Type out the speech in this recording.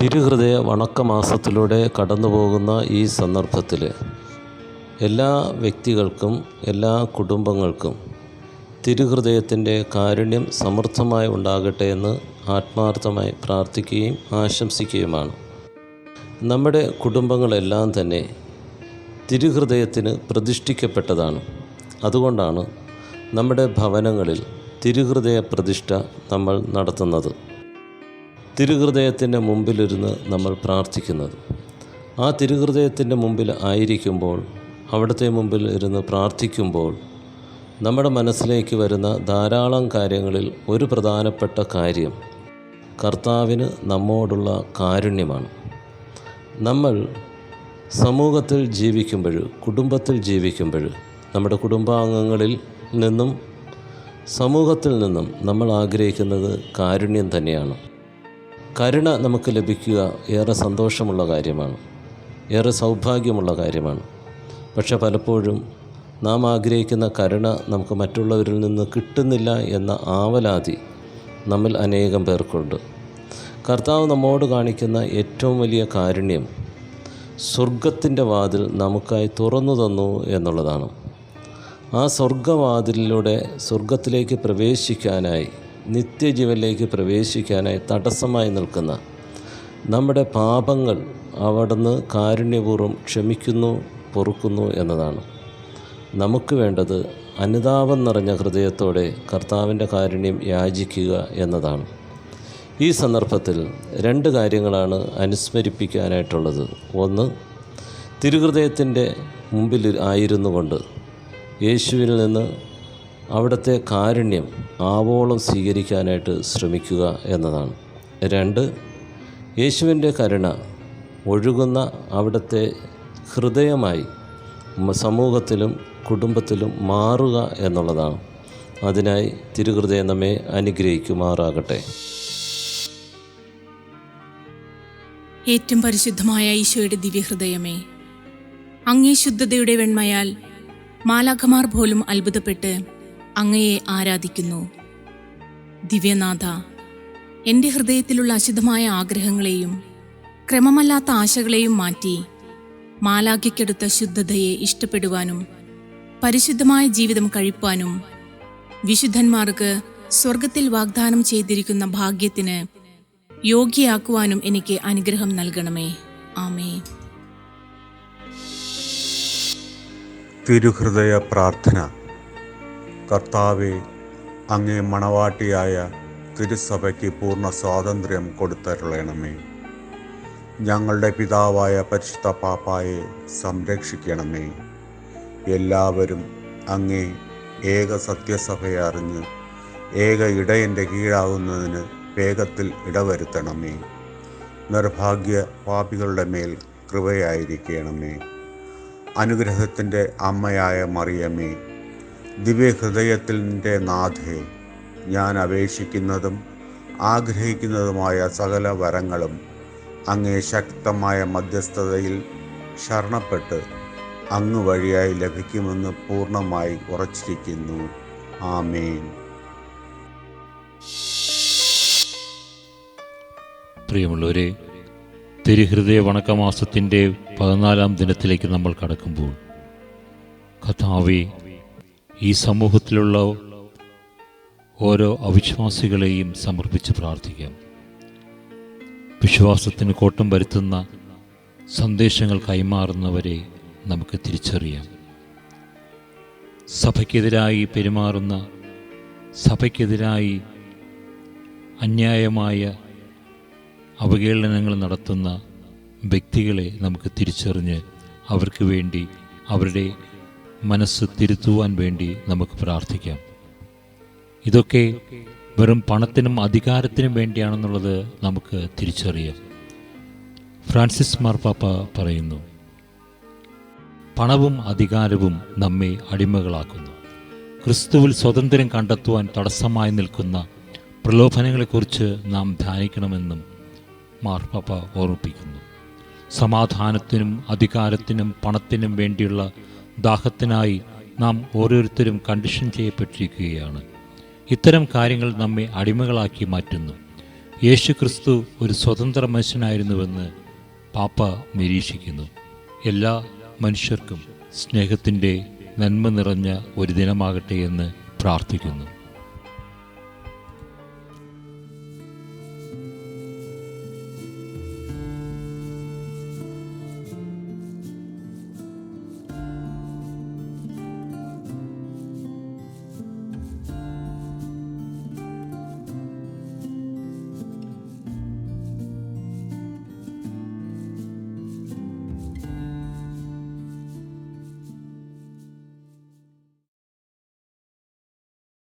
തിരുഹൃദയ വണക്കമാസത്തിലൂടെ കടന്നുപോകുന്ന ഈ സന്ദർഭത്തിൽ എല്ലാ വ്യക്തികൾക്കും എല്ലാ കുടുംബങ്ങൾക്കും തിരുഹൃദയത്തിൻ്റെ കാരുണ്യം സമൃദ്ധമായി ഉണ്ടാകട്ടെ എന്ന് ആത്മാർത്ഥമായി പ്രാർത്ഥിക്കുകയും ആശംസിക്കുകയുമാണ്. നമ്മുടെ കുടുംബങ്ങളെല്ലാം തന്നെ തിരുഹൃദയത്തിന് പ്രതിഷ്ഠിക്കപ്പെട്ടതാണ്. അതുകൊണ്ടാണ് നമ്മുടെ ഭവനങ്ങളിൽ തിരുഹൃദയ പ്രതിഷ്ഠ നമ്മൾ നടത്തുന്നത്, തിരുഹൃദയത്തിൻ്റെ മുമ്പിലിരുന്ന് നമ്മൾ പ്രാർത്ഥിക്കുന്നത്. ആ തിരുഹൃദയത്തിൻ്റെ മുമ്പിൽ ആയിരിക്കുമ്പോൾ, അവിടുത്തെ മുമ്പിൽ ഇരുന്ന് പ്രാർത്ഥിക്കുമ്പോൾ നമ്മുടെ മനസ്സിലേക്ക് വരുന്ന ധാരാളം കാര്യങ്ങളിൽ ഒരു പ്രധാനപ്പെട്ട കാര്യം കർത്താവിന് നമ്മോടുള്ള കാരുണ്യമാണ്. നമ്മൾ സമൂഹത്തിൽ ജീവിക്കുമ്പോൾ, കുടുംബത്തിൽ ജീവിക്കുമ്പോൾ, നമ്മുടെ കുടുംബാംഗങ്ങളിൽ നിന്നും സമൂഹത്തിൽ നിന്നും നമ്മൾ ആഗ്രഹിക്കുന്നത് കാരുണ്യം തന്നെയാണ്. കരുണ നമുക്ക് ലഭിക്കുക ഏറെ സന്തോഷമുള്ള കാര്യമാണ്, ഏറെ സൗഭാഗ്യമുള്ള കാര്യമാണ്. പക്ഷെ പലപ്പോഴും നാം ആഗ്രഹിക്കുന്ന കരുണ നമുക്ക് മറ്റുള്ളവരിൽ നിന്ന് കിട്ടുന്നില്ല എന്ന ആവലാതി നമ്മിൽ അനേകം പേർക്കുണ്ട്. കർത്താവ് നമ്മോട് കാണിക്കുന്ന ഏറ്റവും വലിയ കാരുണ്യം സ്വർഗത്തിൻ്റെ വാതിൽ നമുക്കായി തുറന്നു തന്നു എന്നുള്ളതാണ്. ആ സ്വർഗവാതിലിലൂടെ സ്വർഗത്തിലേക്ക് പ്രവേശിക്കാനായി, നിത്യജീവനിലേക്ക് പ്രവേശിക്കാനായി തടസ്സമായി നിൽക്കുന്ന നമ്മുടെ പാപങ്ങൾ അവിടുന്ന് കാരുണ്യപൂർവ്വം ക്ഷമിക്കുന്നു, പൊറുക്കുന്നു എന്നതാണ്. നമുക്ക് വേണ്ടത് അനുതാപം നിറഞ്ഞ ഹൃദയത്തോടെ കർത്താവിൻ്റെ കാരുണ്യം യാചിക്കുക എന്നതാണ്. ഈ സന്ദർഭത്തിൽ രണ്ട് കാര്യങ്ങളാണ് അനുസ്മരിപ്പിക്കാനായിട്ടുള്ളത്. ഒന്ന്, തിരുഹൃദയത്തിൻ്റെ മുമ്പിൽ ആയിരുന്നു കൊണ്ട് യേശുവിൽ നിന്ന് അവിടുത്തെ കാരുണ്യം ആവോളം സ്വീകരിക്കാനായിട്ട് ശ്രമിക്കുക എന്നതാണ്. രണ്ട്, യേശുവിൻ്റെ കരുണ ഒഴുകുന്ന അവിടുത്തെ ഹൃദയമായി സമൂഹത്തിലും കുടുംബത്തിലും മാറുക എന്നുള്ളതാണ്. അതിനായി തിരുഹൃദയം നമ്മെ അനുഗ്രഹിക്കുമാറാകട്ടെ. ഏറ്റവും പരിശുദ്ധമായ ഈശോയുടെ ദിവ്യഹൃദയമേ, അങ്ങേ ശുദ്ധതയുടെ വെണ്മയാൽ മാലാഖമാർ പോലും അത്ഭുതപ്പെട്ട് അങ്ങയെ ആരാധിക്കുന്നു. ദിവ്യനാഥ, എൻ്റെ ഹൃദയത്തിലുള്ള അശുദ്ധമായ ആഗ്രഹങ്ങളെയും ക്രമമല്ലാത്ത ആശകളെയും മാറ്റി മാലാഖയ്ക്കെടുത്ത ശുദ്ധതയെ ഇഷ്ടപ്പെടുവാനും പരിശുദ്ധമായ ജീവിതം കഴിപ്പാനും വിശുദ്ധന്മാർക്ക് സ്വർഗത്തിൽ വാഗ്ദാനം ചെയ്തിരിക്കുന്ന ഭാഗ്യത്തിന് യോഗ്യയാക്കുവാനും എനിക്ക് അനുഗ്രഹം നൽകണമേ. ആമേൻ. തിരുഹൃദയ പ്രാർത്ഥന. കർത്താവേ, അങ്ങേ മണവാട്ടിയായ തിരുസഭയ്ക്ക് പൂർണ്ണ സ്വാതന്ത്ര്യം കൊടുത്തരുളണമേ. ഞങ്ങളുടെ പിതാവായ പരിശുദ്ധ പാപ്പായെ സംരക്ഷിക്കണമേ. എല്ലാവരും അങ്ങേ ഏക സത്യസഭയെ അറിഞ്ഞ് ഏക ഇടയൻ്റെ കീഴാകുന്നതിന് വേഗത്തിൽ ഇടവരുത്തണമേ. നിർഭാഗ്യ പാപികളുടെ മേൽ കൃപയായിരിക്കണമേ. അനുഗ്രഹത്തിൻ്റെ അമ്മയായ മറിയമേ, ദിവ്യഹൃദയത്തിൻ്റെ നാഥേ, ഞാൻ അപേക്ഷിക്കുന്നതും ആഗ്രഹിക്കുന്നതുമായ സകല വരങ്ങളും അങ്ങേ ശക്തമായ മധ്യസ്ഥതയിൽ ശരണപ്പെട്ട് അങ്ങ് വഴിയായി ലഭിക്കുമെന്ന് പൂർണ്ണമായി ഉറച്ചിരിക്കുന്നു. ആമേൻ. പ്രിയമുള്ളവരെ, തിരുഹൃദയ വണക്കമാസത്തിൻ്റെ 14-ാം ദിനത്തിലേക്ക് നമ്മൾ കടക്കുമ്പോൾ, കർത്താവേ, ഈ സമൂഹത്തിലുള്ള ഓരോ അവിശ്വാസികളെയും സമർപ്പിച്ച് പ്രാർത്ഥിക്കാം. വിശ്വാസത്തിന് കോട്ടം വരുത്തുന്ന സന്ദേശങ്ങൾ കൈമാറുന്നവരെ നമുക്ക് തിരിച്ചറിയാം. സഭയ്ക്കെതിരായി പെരുമാറുന്ന, സഭയ്ക്കെതിരായി അന്യായമായ അവഹേളനങ്ങൾ നടത്തുന്ന വ്യക്തികളെ നമുക്ക് തിരിച്ചറിഞ്ഞ് അവർക്ക് വേണ്ടി, അവരുടെ മനസ്സ് തിരുത്തുവാൻ വേണ്ടി നമുക്ക് പ്രാർത്ഥിക്കാം. ഇതൊക്കെ വെറും പണത്തിനും അധികാരത്തിനും വേണ്ടിയാണെന്നുള്ളത് നമുക്ക് തിരിച്ചറിയാം. ഫ്രാൻസിസ് മാർപ്പാപ്പ പറയുന്നു, പണവും അധികാരവും നമ്മെ അടിമകളാക്കുന്നു. ക്രിസ്തുവിൽ സ്വാതന്ത്ര്യം കണ്ടെത്തുവാൻ തടസ്സമായി നിൽക്കുന്ന പ്രലോഭനങ്ങളെക്കുറിച്ച് നാം ധ്യാനിക്കണമെന്നും മാർപ്പാപ്പ ഓർമ്മിപ്പിക്കുന്നു. സമാധാനത്തിനും അധികാരത്തിനും പണത്തിനും വേണ്ടിയുള്ള ദാഹത്തിനായി നാം ഓരോരുത്തരും കണ്ടീഷൻ ചെയ്യപ്പെട്ടിരിക്കുകയാണ്. ഇത്തരം കാര്യങ്ങൾ നമ്മെ അടിമകളാക്കി മാറ്റുന്നു. യേശു ക്രിസ്തു ഒരു സ്വതന്ത്ര മനുഷ്യനായിരുന്നുവെന്ന് പാപ്പ നിരീക്ഷിക്കുന്നു. എല്ലാ മനുഷ്യർക്കും സ്നേഹത്തിൻ്റെ നന്മ നിറഞ്ഞ ഒരു ദിനമാകട്ടെ എന്ന് പ്രാർത്ഥിക്കുന്നു.